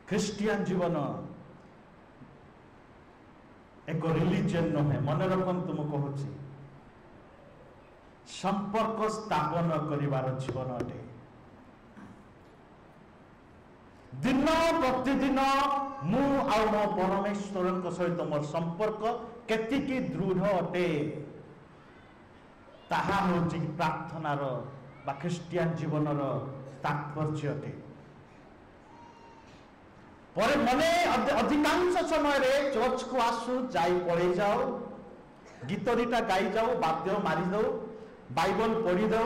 Christian ଜୀବନ एक religion नुहे मन रखु मु कहूँ संपर्क स्थापन करिवार जीवन अटे दिन प्रतिदिन मु आ मो परमेश्वर सहित मोर संपर्क केतिकी दृढ़ अटे ताहा होची प्रार्थनार बा ख्रीष्टियान जीवनर तात्पर्य अटे पर मने अधिकांश समय रे चर्च को आसु जाई पड़े जाओ गीत दीटा गाई जाओ वाद्य मारी दो बाइबल पढ़ी दो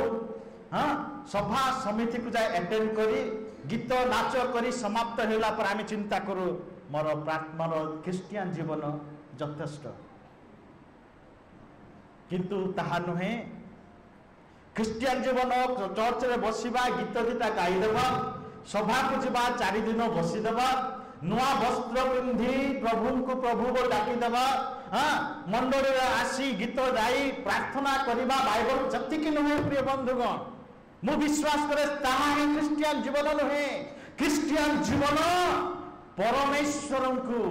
हाँ सभा समिति को जाए अटेंड करी गीत नाच करी समाप्त होला पर आम चिंता करू मोर ख्रीष्टियान जीवन यथेष्ट किंतु ताहा नुहे ख्रीष्टियान जीवन चर्च रे बसिबा गीत दीटा गाई देबा सभा को जीवा 4 दिन बसीदेवा नुआ वस्त्र पिंधि प्रभु को प्रभु को डाकीदेवा हाँ मंडली आसी गीत गाई प्रार्थना करवा बाइबल जतिकी नुहे प्रिय बंधुगण मु विश्वास करे ताहा ही ख्रीष्टियान जीवन नुहे ख्रीष्टियान जीवन परमेश्वर को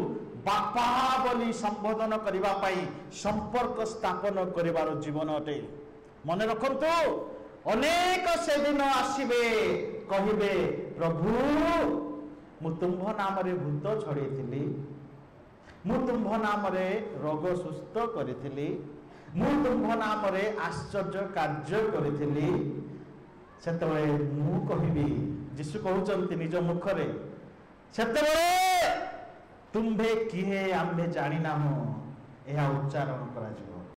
बापा बोली संबोधन करबा पाई संपर्क स्थापन करिवार जीवन अटे मन रखंतु अनेक से दिन आसीबे कहिबे प्रभु मु तुम्भ नाम रे भूत छड़ेथिली मु तुम्भ नाम रे रोग सुस्थ करिथिली मु तुम्भ नाम रे आश्चर्य कार्य करिथिली सेतबे मु कहिबी यीशु कहउचंती निज मुख रे सेतबे तुम्भे किहे आम्भे जानि नाहु एहा उच्चारण करा जिवो